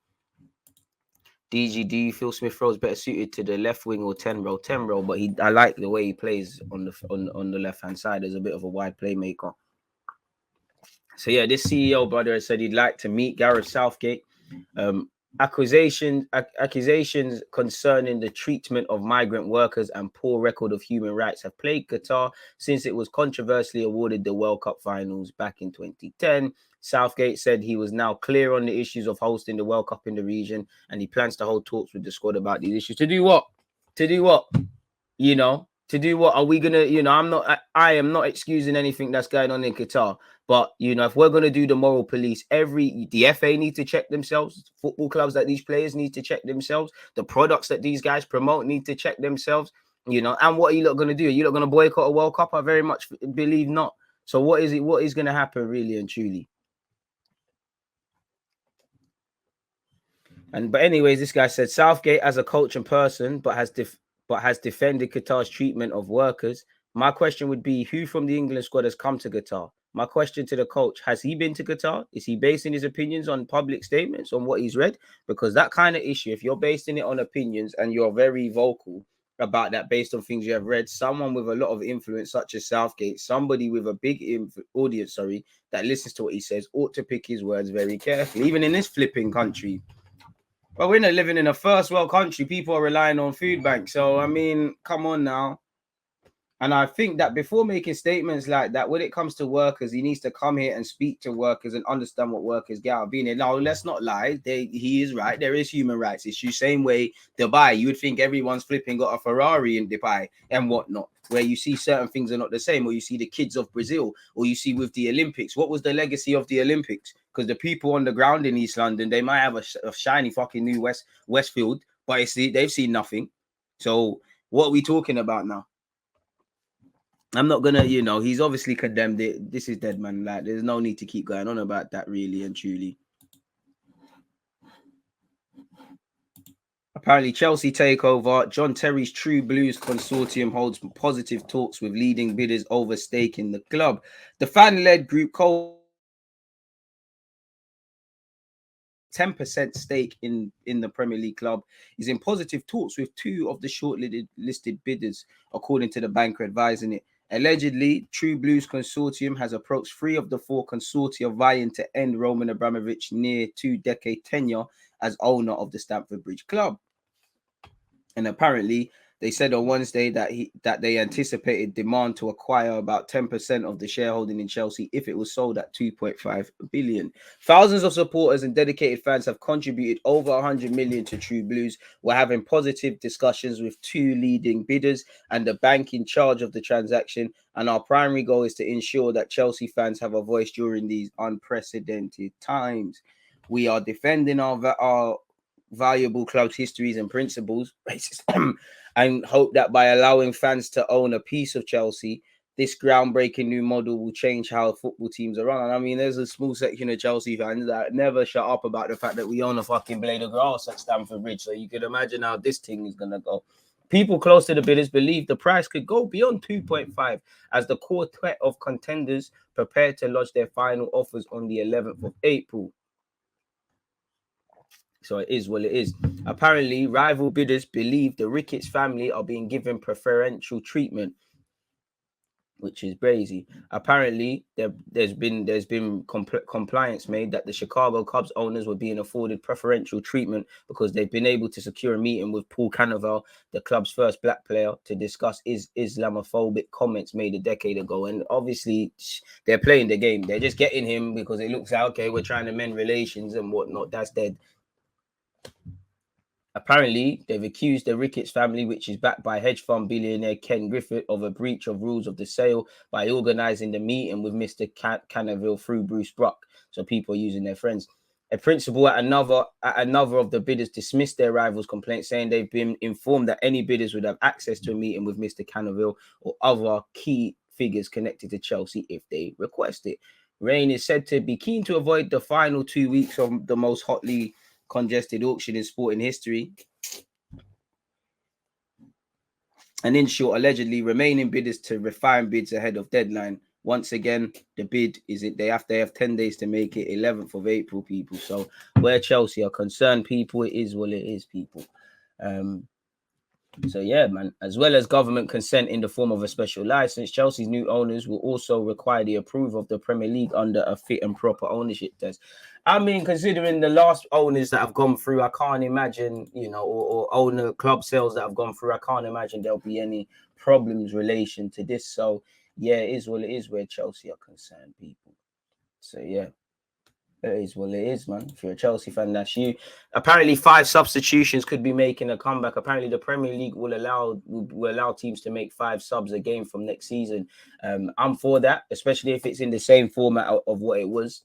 DG, do you feel Smith Rowe's better suited to the left wing or 10 row? But I like the way he plays on the left-hand side as a bit of a wide playmaker. So, yeah, this CEO brother has said he'd like to meet Gareth Southgate. Accusations concerning the treatment of migrant workers and poor record of human rights have plagued Qatar since it was controversially awarded the World Cup finals back in 2010. Southgate said he was now clear on the issues of hosting the World Cup in the region, and he plans to hold talks with the squad about these issues. To do what? To do what? Are we gonna, I am not excusing anything that's going on in Qatar. But, if we're going to do the moral police, the FA need to check themselves. Football clubs that these players need to check themselves. The products that these guys promote need to check themselves, And what are you lot going to do? Are you lot going to boycott a World Cup? I very much believe not. So what is going to happen really and truly? But anyways, this guy said Southgate as a coach and person, but has defended Qatar's treatment of workers. My question would be, who from the England squad has come to Qatar? My question to the coach, has he been to Qatar? Is he basing his opinions on public statements, on what he's read? Because that kind of issue, if you're basing it on opinions and you're very vocal about that based on things you have read, someone with a lot of influence, such as Southgate, somebody with a big audience, that listens to what he says, ought to pick his words very carefully, even in this flipping country. But we're not living in a first world country. People are relying on food banks. So, come on now. And I think that before making statements like that, when it comes to workers, he needs to come here and speak to workers and understand what workers get out of being here. Now, let's not lie. He is right. There is human rights issues. Same way Dubai, you would think everyone's flipping got a Ferrari in Dubai and whatnot, where you see certain things are not the same, or you see the kids of Brazil, or you see with the Olympics. What was the legacy of the Olympics? Because the people on the ground in East London, they might have a shiny fucking new Westfield, but they've seen nothing. So what are we talking about now? I'm not gonna, he's obviously condemned it. This is dead, man. Like, there's no need to keep going on about that, really and truly. Apparently, Chelsea takeover. John Terry's True Blues consortium holds positive talks with leading bidders over stake in the club. The fan-led group 10% stake in the Premier League club is in positive talks with 2 of the shortlisted bidders, according to the banker advising it. Allegedly, True Blues Consortium has approached 3 of the 4 consortia vying to end Roman Abramovich's near 2-decade tenure as owner of the Stamford Bridge club. And apparently, they said on Wednesday that they anticipated demand to acquire about 10% of the shareholding in Chelsea if it was sold at 2.5 billion. Thousands of supporters and dedicated fans have contributed over 100 million to True Blues. We're having positive discussions with 2 leading bidders and the bank in charge of the transaction. And our primary goal is to ensure that Chelsea fans have a voice during these unprecedented times. We are defending our valuable club's histories and principles, and hope that by allowing fans to own a piece of Chelsea, this groundbreaking new model will change how football teams are run. And I mean, there's a small section of Chelsea fans that never shut up about the fact that we own a fucking blade of grass at Stamford Bridge. So you could imagine how this thing is going to go. People close to the bidders believe the price could go beyond 2.5 as the quartet of contenders prepare to lodge their final offers on the 11th of April. So it is what it is. Apparently, rival bidders believe the Ricketts family are being given preferential treatment, which is crazy. Apparently, there's been compliance made that the Chicago Cubs owners were being afforded preferential treatment because they've been able to secure a meeting with Paul Canaveral, the club's first black player, to discuss Islamophobic comments made a decade ago. And obviously, they're playing the game. They're just getting him because it looks like, okay, we're trying to mend relations and whatnot. That's dead. Apparently, they've accused the Ricketts family, which is backed by hedge fund billionaire Ken Griffith, of a breach of rules of the sale by organising the meeting with Mr. Canaveral through Bruce Brock. So people are using their friends. A principal at another of the bidders dismissed their rivals' complaint, saying they've been informed that any bidders would have access to a meeting with Mr. Canaveral or other key figures connected to Chelsea if they request it. Rain is said to be keen to avoid the final 2 weeks of the most hotly congested auction in sporting history. And in short, allegedly remaining bidders to refine bids ahead of deadline. Once again, the bid is it. They have 10 days to make it. 11th of April, people. So where Chelsea are concerned, people, it is what it is, people. So yeah, man, as well as government consent in the form of a special license, Chelsea's new owners will also require the approval of the Premier League under a fit and proper ownership test. I mean, considering the last owners that have gone through, I can't imagine, or owner club sales that have gone through, I can't imagine there'll be any problems relation to this. So yeah, it is what it is where Chelsea are concerned, people. So yeah. It is what it is, man. If you're a Chelsea fan, that's you. Apparently, 5 substitutions could be making a comeback. Apparently, the Premier League will allow teams to make 5 subs a game from next season. I'm for that, especially if it's in the same format of what it was.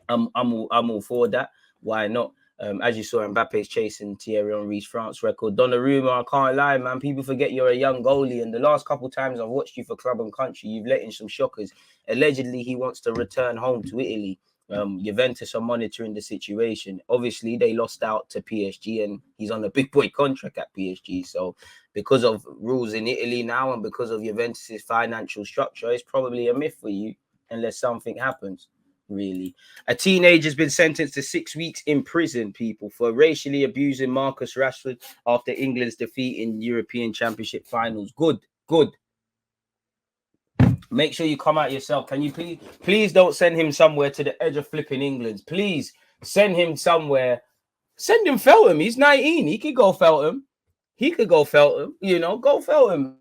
I'm all for that. Why not? As you saw, Mbappe's chasing Thierry Henry's France record. Donnarumma, I can't lie, man. People forget you're a young goalie, and the last couple of times I've watched you for club and country, you've let in some shockers. Allegedly, he wants to return home to Italy. Juventus are monitoring the situation. Obviously, they lost out to PSG, and he's on a big boy contract at PSG. So, because of rules in Italy now, and because of Juventus's financial structure, it's probably a myth for you unless something happens. Really, a teenager's been sentenced to 6 weeks in prison, people, for racially abusing Marcus Rashford after England's defeat in European Championship finals. Good. Make sure you come out yourself. Can you please don't send him somewhere to the edge of flipping England. Please send him somewhere. Send him Feltham. He's 19. He could go Feltham. Go Feltham.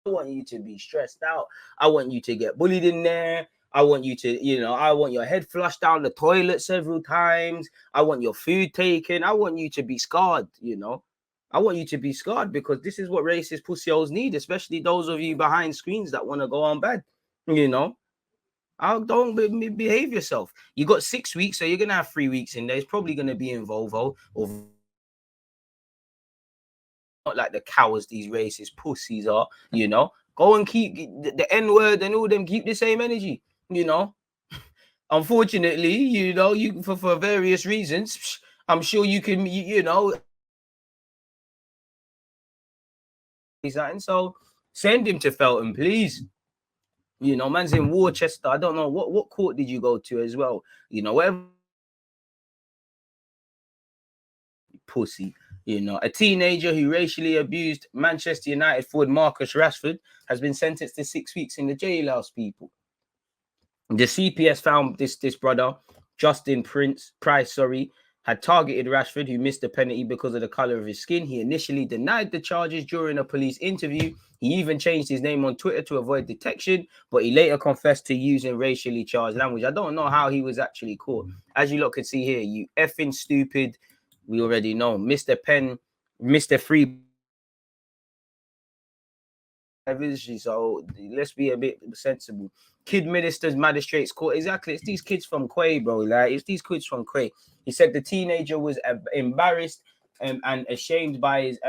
I want you to be stressed out. I want you to get bullied in there. I want you to, I want your head flushed down the toilet several times. I want your food taken. I want you to be scarred, I want you to be scarred because this is what racist pussyholes need, especially those of you behind screens that want to go on bad, Don't behave yourself. You got 6 weeks, so you're going to have 3 weeks in there. It's probably going to be in Volvo or not like the cowards these racist pussies are, Go and keep the N-word and all them, keep the same energy, Unfortunately, you for various reasons, I'm sure you can, so send him to Felton, please. Man's in Worcester. I don't know what court did you go to as well. Whatever. Pussy. A teenager who racially abused Manchester United forward Marcus Rashford has been sentenced to 6 weeks in the jailhouse, people. The CPS found this brother, Justin Price, had targeted Rashford, who missed the penalty because of the color of his skin. He initially denied the charges during a police interview. He even changed his name on Twitter to avoid detection, but he later confessed to using racially charged language. I don't know how he was actually caught. As you lot can see here, you effing stupid. We already know. Mr. Penn, Mr. Free. So let's be a bit sensible. Kid Ministers Magistrates Court. Exactly. It's these kids from Quay, bro. Like, it's these kids from Quay. He said the teenager was embarrassed and ashamed by his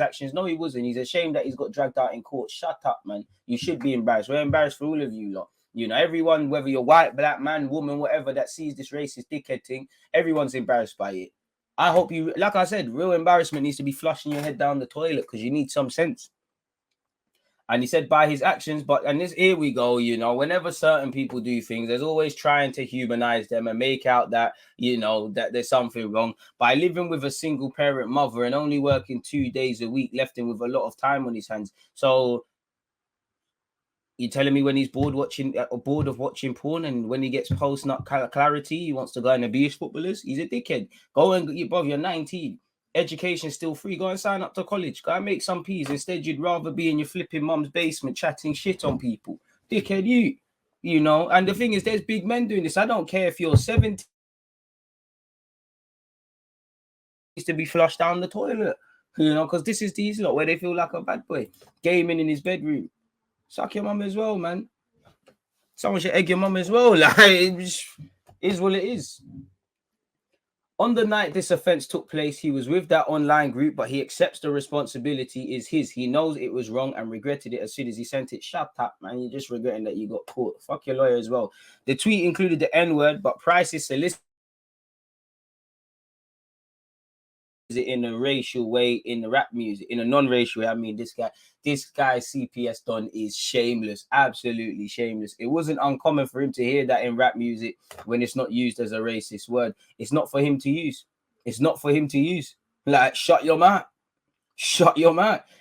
actions. No, he wasn't. He's ashamed that he's got dragged out in court. Shut up, man. You should be embarrassed. We're embarrassed for all of you lot. Everyone, whether you're white, black, man, woman, whatever, that sees this racist dickhead thing, everyone's embarrassed by it. I hope you, like I said, real embarrassment needs to be flushing your head down the toilet because you need some sense. And he said by his actions, here we go, whenever certain people do things, there's always trying to humanize them and make out that, that there's something wrong. By living with a single parent mother and only working 2 days a week, left him with a lot of time on his hands. So you're telling me when he's bored of watching porn and when he gets post-nut clarity, he wants to go and abuse footballers? He's a dickhead. Go and, you're 19. Education's still free. Go and sign up to college. Go and make some peas. Instead, you'd rather be in your flipping mum's basement chatting shit on people. Dickhead, And the thing is, there's big men doing this. I don't care if you're 17. To be flushed down the toilet, because this is these lot where they feel like a bad boy. Gaming in his bedroom. Suck your mum as well, man. Someone should egg your mum as well. Like, it is what it is. On the night this offense took place, he was with that online group, but he accepts the responsibility is his. He knows it was wrong and regretted it as soon as he sent it. Shut up, man. You're just regretting that you got caught. Fuck your lawyer as well. The tweet included the N-word, but Price is solicited it in a racial way in the rap music, in a non-racial way. I mean, this guy CPS Don is shameless, absolutely shameless. It wasn't uncommon for him to hear that in rap music when it's not used as a racist word. It's not for him to use. Like, shut your mouth.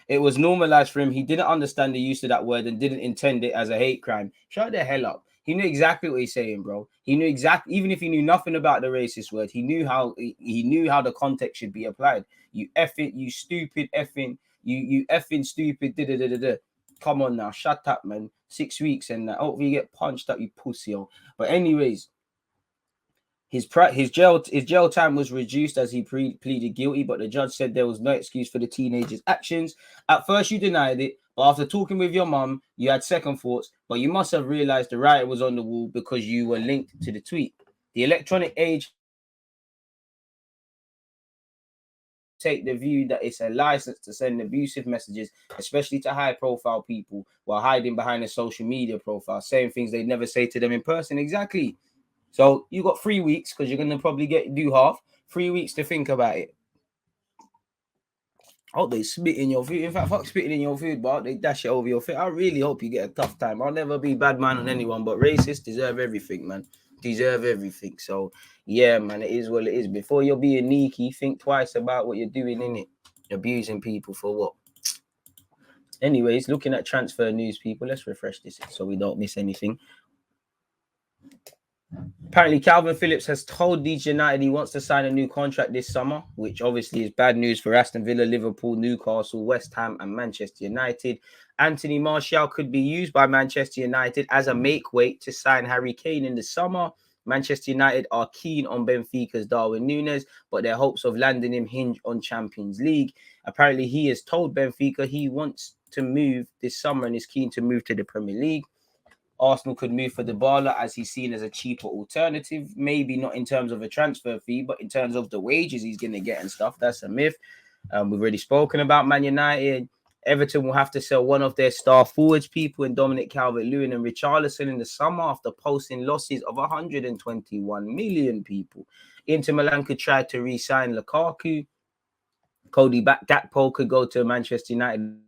It was normalized for him. He didn't understand the use of that word and didn't intend it as a hate crime. Shut the hell up. He knew exactly what he's saying, bro. He knew exactly, even if he knew nothing about the racist word, he knew how the context should be applied. You effing, you stupid effing, you effing stupid. Come on now, shut up, man. 6 weeks and hopefully you get punched up, you pussy. But anyways, his jail time was reduced as he pleaded guilty, but the judge said there was no excuse for the teenager's actions. At first, you denied it, but after talking with your mum, you had second thoughts. But you must have realized the writing was on the wall because you were linked to the tweet. The electronic age take the view that it's a license to send abusive messages, especially to high-profile people, while hiding behind a social media profile, saying things they'd never say to them in person. Exactly. So you got 3 weeks because you're gonna probably do half. 3 weeks to think about it. Oh, they spit in your food. In fact, fuck spitting in your food, but they dash it over your face. I really hope you get a tough time. I'll never be bad man on anyone, but racists deserve everything, man. Deserve everything. So yeah, man, it is what it is. Before you're being sneaky, think twice about what you're doing, innit? Abusing people for what? Anyways, looking at transfer news, people. Let's refresh this so we don't miss anything. Apparently, Calvin Phillips has told Leeds United he wants to sign a new contract this summer, which obviously is bad news for Aston Villa, Liverpool, Newcastle, West Ham, and Manchester United. Anthony Martial could be used by Manchester United as a make-weight to sign Harry Kane in the summer. Manchester United are keen on Benfica's Darwin Núñez, but their hopes of landing him hinge on Champions League. Apparently, he has told Benfica he wants to move this summer and is keen to move to the Premier League. Arsenal could move for Dybala as he's seen as a cheaper alternative. Maybe not in terms of a transfer fee, but in terms of the wages he's going to get and stuff. That's a myth. We've already spoken about Man United. Everton will have to sell one of their star forwards, people, in Dominic Calvert-Lewin and Richarlison in the summer after posting losses of 121 million people. Inter Milan could try to re-sign Lukaku. Cody Gakpo could go to Manchester United.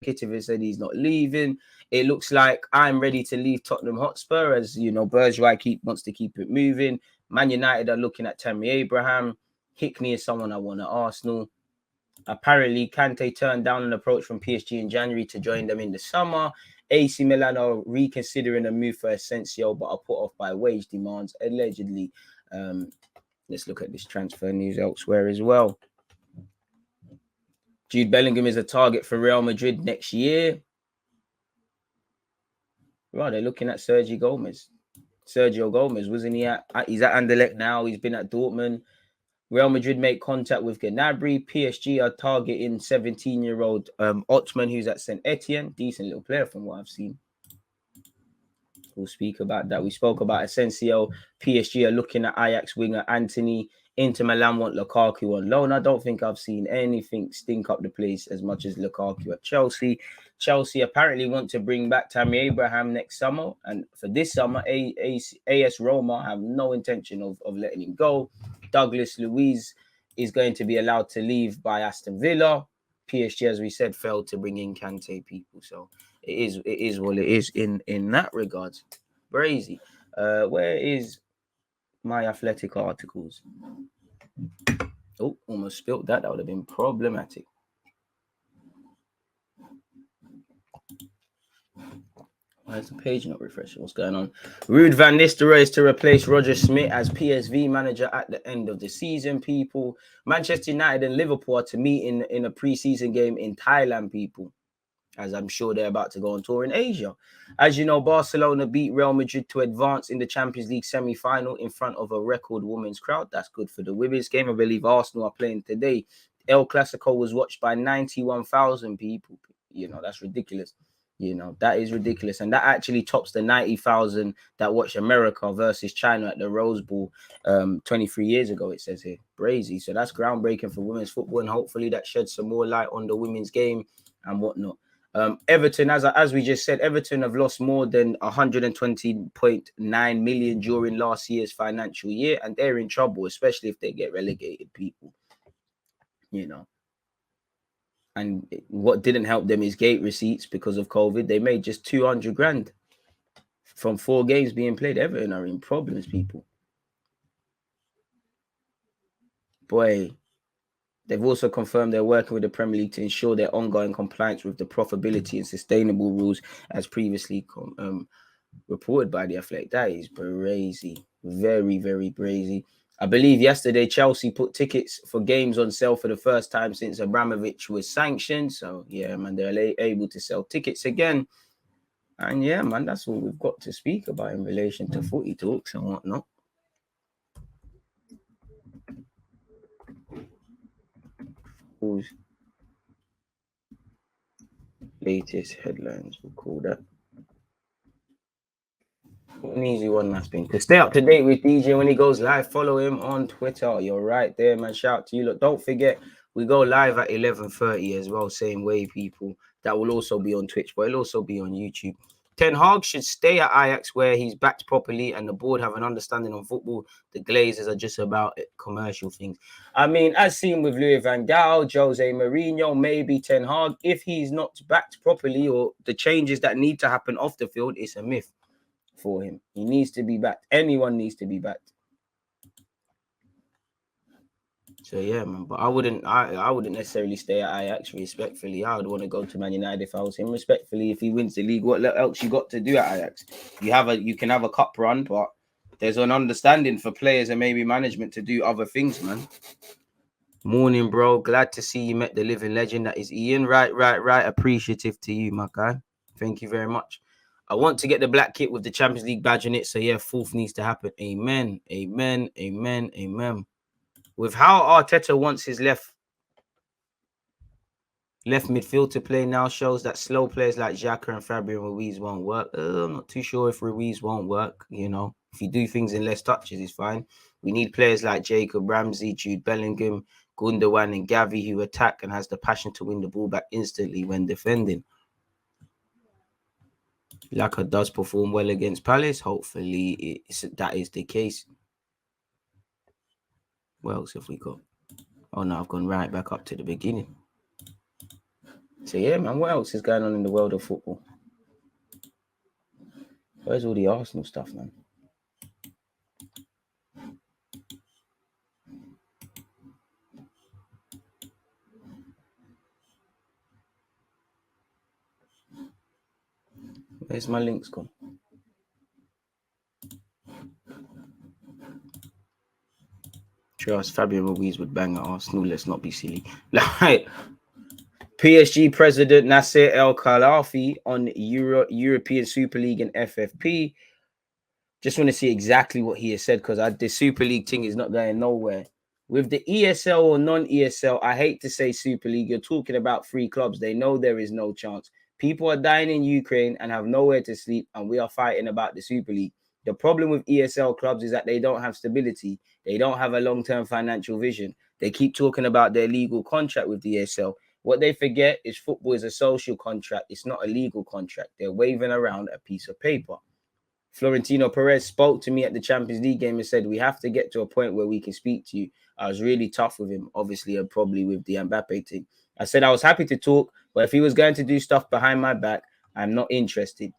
Said he's not leaving. It looks like I'm ready to leave Tottenham Hotspur, as you know, Bergwijn wants to keep it moving. Man United are looking at Tammy Abraham. Hickney is someone I want at Arsenal. Apparently, Kante turned down an approach from PSG in January to join them in the summer. AC Milan are reconsidering a move for Asensio, but are put off by wage demands, allegedly. Let's look at this transfer news elsewhere as well. Jude Bellingham is a target for Real Madrid next year. Right, they're looking at Sergio Gomez, wasn't he at? He's at Anderlecht now. He's been at Dortmund. Real Madrid make contact with Gnabry. PSG are targeting 17-year-old Ottman, who's at St. Etienne. Decent little player from what I've seen. We'll speak about that. We spoke about Asensio. PSG are looking at Ajax winger Anthony. Inter Milan want Lukaku on loan. I don't think I've seen anything stink up the place as much as Lukaku at Chelsea. Chelsea apparently want to bring back Tammy Abraham next summer. And for this summer, AS Roma have no intention of letting him go. Douglas Luiz is going to be allowed to leave by Aston Villa. PSG, as we said, failed to bring in Kante, people. So it is what it is in that regard. Brazy. Where is my Athletic articles? Oh, almost spilt that. That would have been problematic. Why is the page not refreshing? What's going on? Ruud van Nistelrooy is to replace Roger Smith as PSV manager at the end of the season, people. Manchester United and Liverpool are to meet in a pre-season game in Thailand, people, as I'm sure they're about to go on tour in Asia. As you know, Barcelona beat Real Madrid to advance in the Champions League semi-final in front of a record women's crowd. That's good for the women's game. I believe Arsenal are playing today. El Clasico was watched by 91,000 people. You know, that's ridiculous. You know, that is ridiculous. And that actually tops the 90,000 that watched America versus China at the Rose Bowl 23 years ago, it says here. Brazy. So that's groundbreaking for women's football. And hopefully that sheds some more light on the women's game and whatnot. Everton, as we just said, Everton have lost more than 120.9 million during last year's financial year, and they're in trouble, especially if they get relegated, people. You know. And what didn't help them is gate receipts because of COVID. They made just 200 grand from 4 games being played. Everton are in problems, people. Boy. They've also confirmed they're working with the Premier League to ensure their ongoing compliance with the profitability and sustainable rules as previously reported by the Athletic. That is brazy. Very, very brazy. I believe yesterday Chelsea put tickets for games on sale for the first time since Abramovich was sanctioned. So, yeah, man, they're able to sell tickets again. And, yeah, man, that's all we've got to speak about in relation to footy talks and whatnot. Latest headlines, we'll call that. An easy one, that's been. To stay up to date with DJ when he goes live, follow him on Twitter. You're right there, man. Shout out to you. Look, don't forget, we go live at 11:30 as well. Same way, people. That will also be on Twitch, but it'll also be on YouTube. Ten Hag should stay at Ajax where he's backed properly and the board have an understanding on football. The Glazers are just about commercial things. I mean, as seen with Louis van Gaal, Jose Mourinho, maybe Ten Hag, if he's not backed properly or the changes that need to happen off the field, it's a myth for him. He needs to be backed. Anyone needs to be backed. So yeah, man. But I wouldn't necessarily stay at Ajax. Respectfully, I would want to go to Man United if I was him. Respectfully, if he wins the league, what else you got to do at Ajax? You can have a cup run, but there's an understanding for players and maybe management to do other things, man. Morning, bro. Glad to see you met the living legend. That is Ian. Right. Appreciative to you, my guy. Thank you very much. I want to get the black kit with the Champions League badge in it. So yeah, fourth needs to happen. Amen. With how Arteta wants his left midfield to play now shows that slow players like Xhaka and Fabian Ruiz won't work. I'm not too sure if Ruiz won't work. You know, if you do things in less touches, it's fine. We need players like Jacob Ramsey, Jude Bellingham, Gundogan and Gavi who attack and has the passion to win the ball back instantly when defending. Laka does perform well against Palace. Hopefully that is the case. What else have we got? Oh no, I've gone right back up to the beginning. So yeah, man, what else is going on in the world of football? Where's all the Arsenal stuff, man? Where's my links gone? Trust Fabian Ruiz would bang at Arsenal. Let's not be silly. Like PSG president Nasser El Khelaïfi on European Super League and FFP. Just want to see exactly what he has said because the Super League thing is not going nowhere. With the ESL or non-ESL, I hate to say Super League, you're talking about 3 clubs. They know there is no chance. People are dying in Ukraine and have nowhere to sleep, and we are fighting about the Super League. The problem with ESL clubs is that they don't have stability. They don't have a long-term financial vision. They keep talking about their legal contract with the ESL. What they forget is football is a social contract. It's not a legal contract. They're waving around a piece of paper. Florentino Perez spoke to me at the Champions League game and said, we have to get to a point where we can speak to you. I was really tough with him, obviously, and probably with the Mbappe thing. I said I was happy to talk, but if he was going to do stuff behind my back, I'm not interested.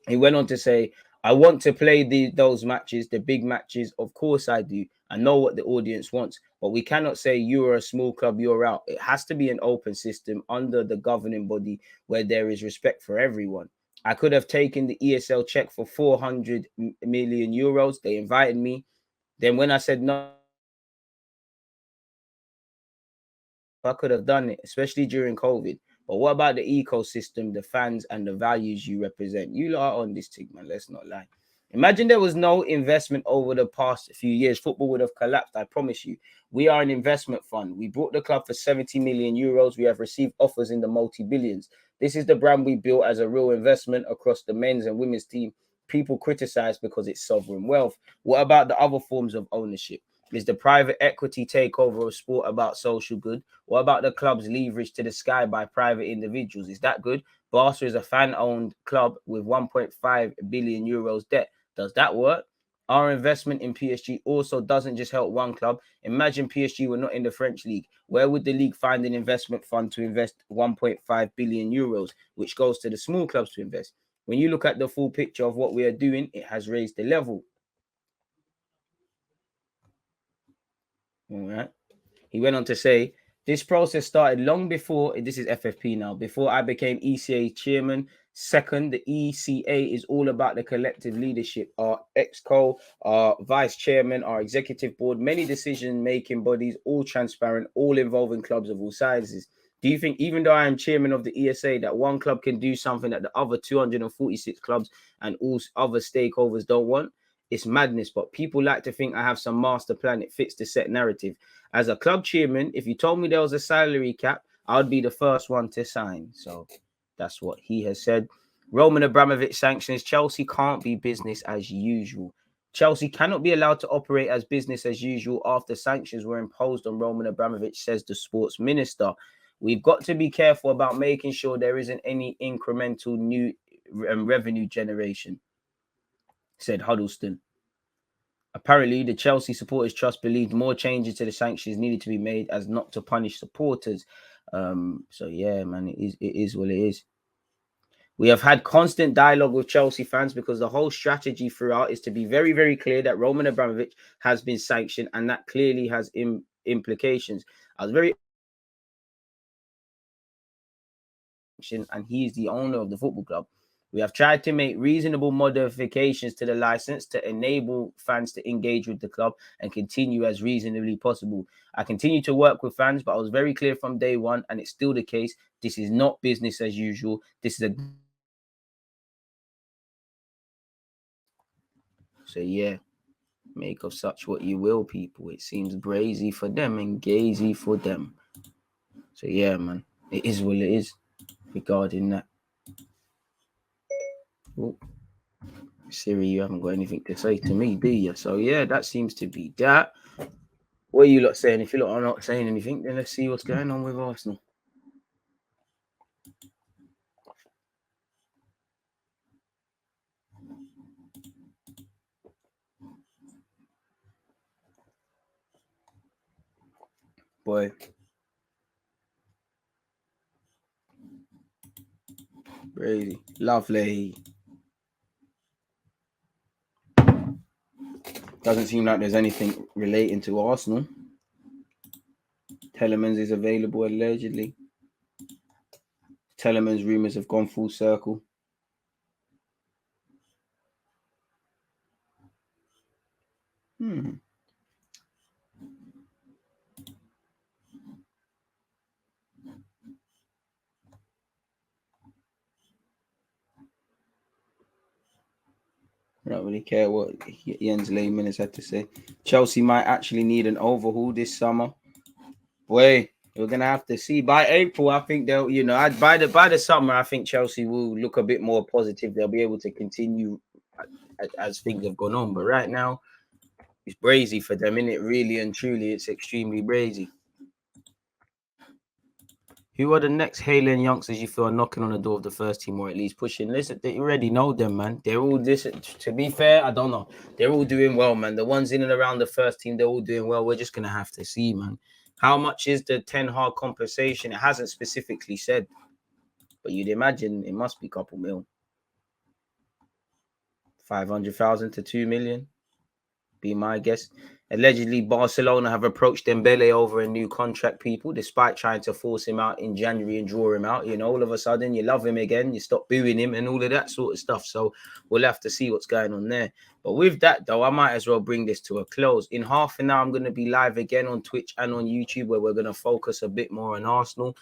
He went on to say, I want to play those matches, the big matches. Of course I do. I know what the audience wants, but we cannot say you're a small club, you're out. It has to be an open system under the governing body where there is respect for everyone. I could have taken the ESL check for 400 million euros. They invited me. Then when I said no, I could have done it, especially during COVID. But what about the ecosystem, the fans, and the values you represent? You lot are on this thing, man. Let's not lie. Imagine there was no investment over the past few years. Football would have collapsed, I promise you. We are an investment fund. We bought the club for 70 million euros. We have received offers in the multi-billions. This is the brand we built as a real investment across the men's and women's team. People criticize because it's sovereign wealth. What about the other forms of ownership? Is the private equity takeover of sport about social good? What about the club's leverage to the sky by private individuals? Is that good? Barca is a fan-owned club with 1.5 billion euros debt. Does that work? Our investment in PSG also doesn't just help one club. Imagine PSG were not in the French league. Where would the league find an investment fund to invest 1.5 billion euros, which goes to the small clubs to invest? When you look at the full picture of what we are doing, it has raised the level. All right. He went on to say, this process started long before, this is FFP now, before I became ECA chairman. Second, the ECA is all about the collective leadership. Our ExCo, our vice chairman, our executive board, many decision-making bodies, all transparent, all involving clubs of all sizes. Do you think, even though I am chairman of the ESA, that one club can do something that the other 246 clubs and all other stakeholders don't want? It's madness, but people like to think I have some master plan. It fits the set narrative. As a club chairman, if you told me there was a salary cap, I would be the first one to sign. So that's what he has said. Roman Abramovich sanctions. Chelsea can't be business as usual. Chelsea cannot be allowed to operate as business as usual after sanctions were imposed on Roman Abramovich, says the sports minister. We've got to be careful about making sure there isn't any incremental new revenue generation, said Huddleston. Apparently, the Chelsea Supporters Trust believed more changes to the sanctions needed to be made as not to punish supporters. So yeah, man, it is what it is. We have had constant dialogue with Chelsea fans because the whole strategy throughout is to be very, very clear that Roman Abramovich has been sanctioned, and that clearly has implications. I was very, and he's the owner of the football club. We have tried to make reasonable modifications to the license to enable fans to engage with the club and continue as reasonably possible. I continue to work with fans, but I was very clear from day one, and it's still the case. This is not business as usual. This is a... So yeah, make of such what you will, people. It seems brazy for them and gazy for them. So yeah, man, it is what it is regarding that. Ooh. Siri, you haven't got anything to say to me, do you? So yeah, that seems to be that. What are you lot saying? If you lot are not saying anything, then let's see what's going on with Arsenal. Boy. Crazy. Lovely. Doesn't seem like there's anything relating to Arsenal. Telemans is available allegedly. Telemans rumours have gone full circle. I don't really care what Jens Lehmann has had to say. Chelsea might actually need an overhaul this summer. Boy, we're gonna have to see. By April, I think they'll, by the summer, I think Chelsea will look a bit more positive. They'll be able to continue as things have gone on. But right now, it's brazy for them, isn't it? Really and truly, it's extremely brazy. Who are the next Haaland youngsters you feel are knocking on the door of the first team, or at least pushing? Listen, you already know them, man. They're all to be fair, I don't know. They're all doing well, man. The ones in and around the first team, they're all doing well. We're just gonna have to see, man. How much is the Ten Hag compensation? It hasn't specifically said, but you'd imagine it must be a couple mil. 500,000 to 2 million, be my guess. Allegedly, Barcelona have approached Dembele over a new contract, people, despite trying to force him out in January and draw him out. All of a sudden, you love him again, you stop booing him and all of that sort of stuff. So we'll have to see what's going on there. But with that, though, I might as well bring this to a close. In half an hour, I'm going to be live again on Twitch and on YouTube, where we're going to focus a bit more on Arsenal.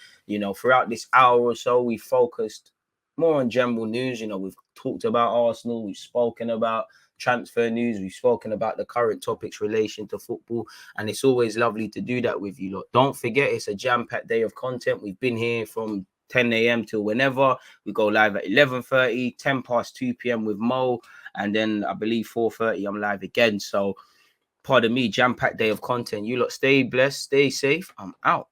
Throughout this hour or so, we focused more on general news. We've talked about Arsenal, we've spoken about transfer news, we've spoken about the current topics relation to football, and it's always lovely to do that with you lot. Don't forget, it's a jam-packed day of content. We've been here from 10 a.m. till whenever. We go live at 11:30, 10 past 2 p.m. with Mo, and then I believe 4:30 I'm live again. So pardon me, jam-packed day of content. You lot stay blessed, stay safe. I'm out.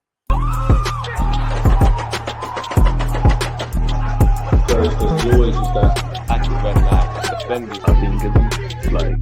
There's always just that active red flag defending. I think it's like